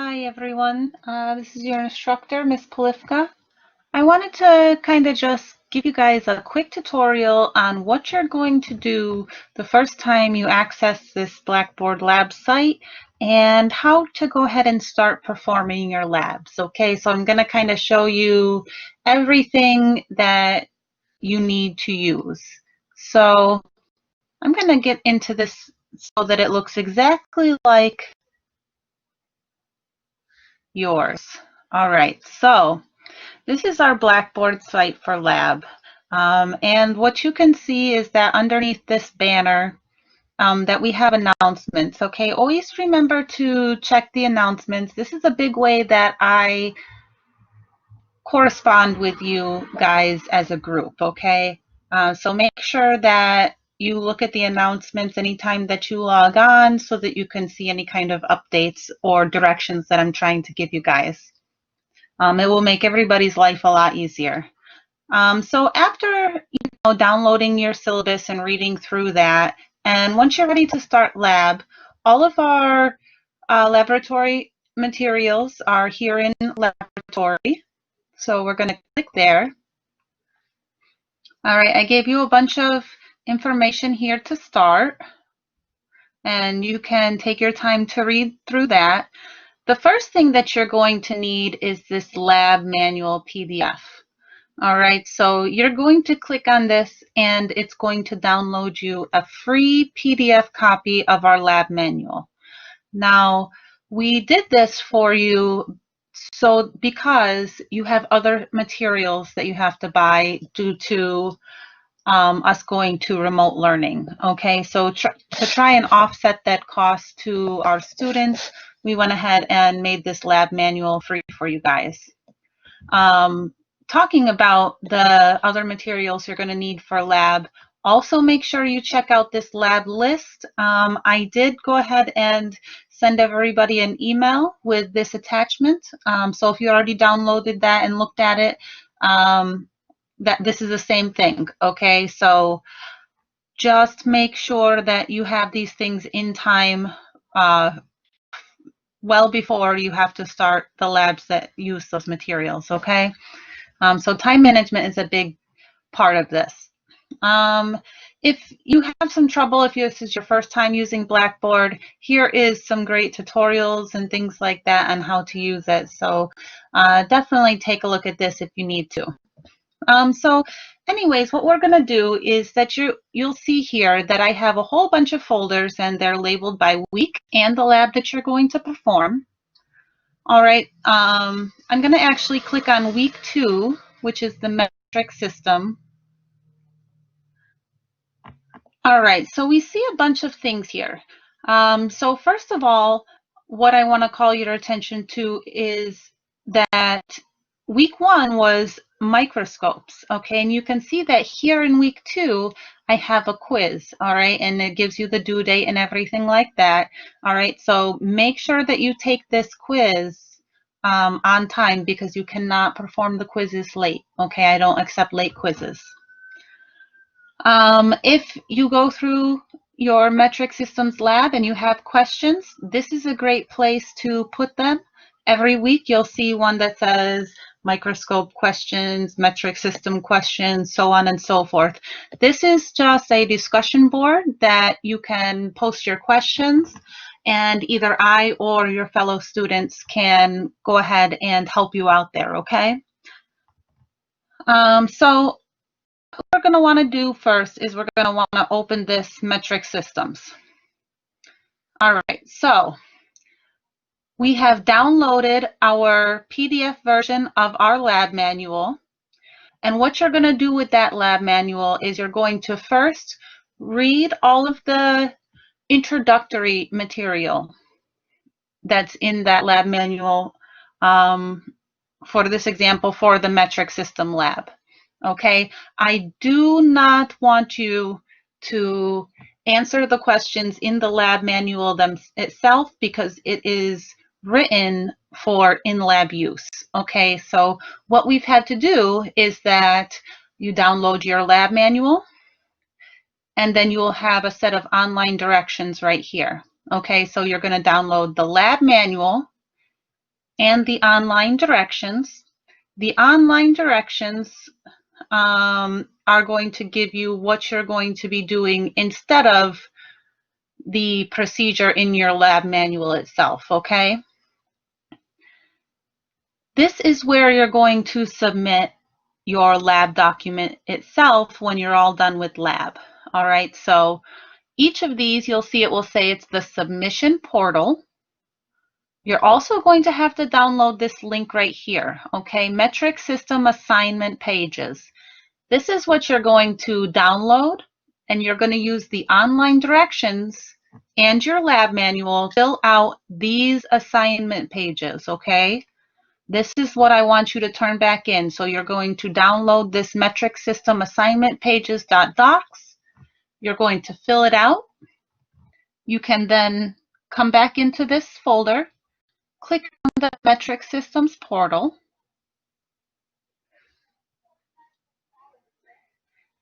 Hi everyone, this is your instructor, Miss Polifka. I wanted to kind of just give you guys a quick tutorial on what you're going to do the first time you access this Blackboard lab site and how to go ahead and start performing your labs. Okay, so I'm going to kind of show you everything that you need to use. So I'm going to get into this so that it looks exactly like yours. All right, so this is our Blackboard site for lab. And what you can see is that underneath this banner that we have announcements, okay? Always remember to check the announcements. This is a big way that I correspond with you guys as a group, okay? So make sure that you look at the announcements anytime that you log on so that you can see any kind of updates or directions that I'm trying to give you guys. It will make everybody's life a lot easier. So after downloading your syllabus and reading through that, and once you're ready to start lab, all of our laboratory materials are here in laboratory. So we're going to click there. All right, I gave you a bunch of information here to start, and you can take your time to read through that. The first thing that you're going to need is this lab manual PDF. All right, so you're going to click on this and it's going to download you a free PDF copy of our lab manual. Now, we did this for you so because you have other materials that you have to buy due to us going to remote learning. Okay, so to try and offset that cost to our students, we went ahead and made this lab manual free for you guys. Talking about the other materials you're going to need for lab, also make sure you check out this lab list. I did go ahead and send everybody an email with this attachment. So if you already downloaded that and looked at it, that this is the same thing. Okay, so just make sure that you have these things in time well before you have to start the labs that use those materials. Okay. So time management is a big part of this. If you have some trouble, if this is your first time using Blackboard, here is some great tutorials and things like that on how to use it. So definitely take a look at this if you need to. So anyways, what we're going to do is that you'll see here that I have a whole bunch of folders and they're labeled by week and the lab that you're going to perform. All right, I'm going to actually click on week 2, which is the metric system. All right, so we see a bunch of things here. So first of all, what I want to call your attention to is that week 1 was microscopes, okay? And you can see that here in week 2, I have a quiz, all right? And it gives you the due date and everything like that, all right? So make sure that you take this quiz on time because you cannot perform the quizzes late, okay? I don't accept late quizzes. If you go through your metric systems lab and you have questions, this is a great place to put them. Every week you'll see one that says microscope questions, metric system questions, so on and so forth. This is just a discussion board that you can post your questions and either I or your fellow students can go ahead and help you out there, okay? So what we're going to want to do first is we're going to want to open this metric systems. All right, so we have downloaded our PDF version of our lab manual. And what you're going to do with that lab manual is you're going to first read all of the introductory material that's in that lab manual for this example for the metric system lab. Okay, I do not want you to answer the questions in the lab manual itself because it is written for in-lab use. Okay, so what we've had to do is that you download your lab manual and then you will have a set of online directions right here. Okay, so you're going to download the lab manual and the online directions. The online directions are going to give you what you're going to be doing instead of the procedure in your lab manual itself, okay? This is where you're going to submit your lab document itself when you're all done with lab. All right, so each of these, you'll see it will say it's the submission portal. You're also going to have to download this link right here, okay? Metric System Assignment Pages. This is what you're going to download, and you're going to use the online directions and your lab manual to fill out these assignment pages, okay? This is what I want you to turn back in. So you're going to download this metric system assignment pages.docs. You're going to fill it out. You can then come back into this folder, click on the metric systems portal,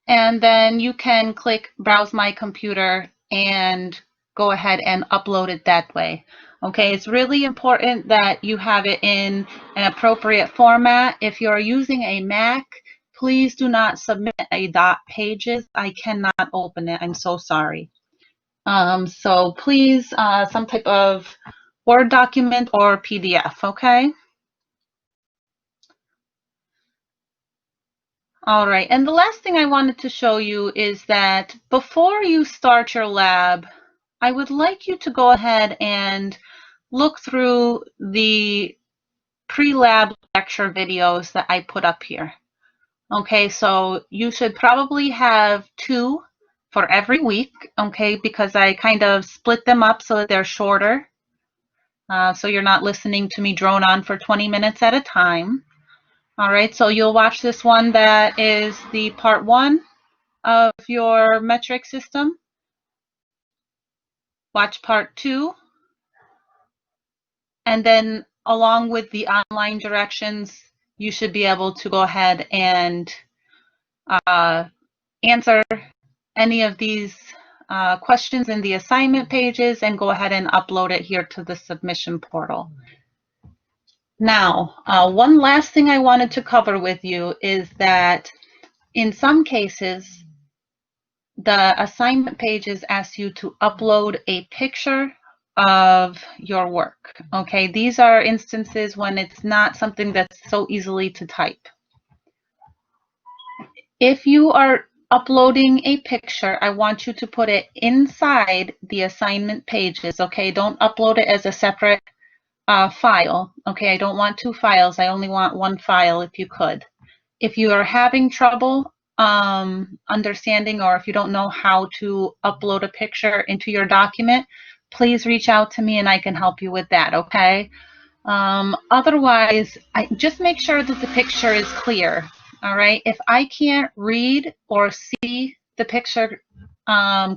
and then you can click browse my computer and go ahead and upload it that way. Okay, it's really important that you have it in an appropriate format. If you're using a Mac, please do not submit a .pages. I cannot open it. I'm so sorry. So please, some type of Word document or PDF, okay? All right, and the last thing I wanted to show you is that before you start your lab, I would like you to go ahead and look through the pre-lab lecture videos that I put up here. Okay, so you should probably have 2 for every week, okay, because I kind of split them up so that they're shorter. So you're not listening to me drone on for 20 minutes at a time. All right, so you'll watch this one that is the part 1 of your metric system. Watch part 2. And then along with the online directions, you should be able to go ahead and answer any of these questions in the assignment pages and go ahead and upload it here to the submission portal. Now, one last thing I wanted to cover with you is that in some cases, the assignment pages ask you to upload a picture of your work. Okay, these are instances when it's not something that's so easily to type. If you are uploading a picture, I want you to put it inside the assignment pages, okay? Don't upload it as a separate file, okay? I don't want 2 files. I only want 1 file if you could. If you are having trouble understanding, or if you don't know how to upload a picture into your document, please reach out to me and I can help you with that, okay? Otherwise, just make sure that the picture is clear, all right? If I can't read or see the picture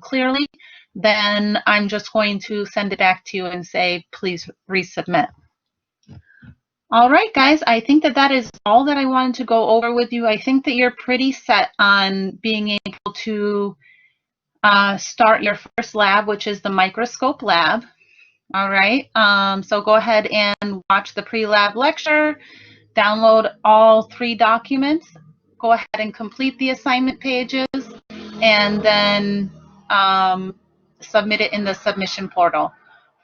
clearly, then I'm just going to send it back to you and say, please resubmit. All right, guys, I think that that is all that I wanted to go over with you. I think that you're pretty set on being able to start your first lab, which is the microscope lab. All right, so go ahead and watch the pre-lab lecture, download all 3 documents, go ahead and complete the assignment pages, and then submit it in the submission portal.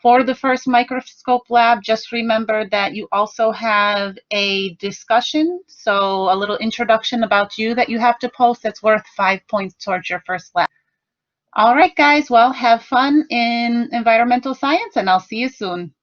For the first microscope lab, just remember that you also have a discussion, so a little introduction about you that you have to post that's worth 5 points towards your first lab. All right, guys, well, have fun in environmental science, and I'll see you soon.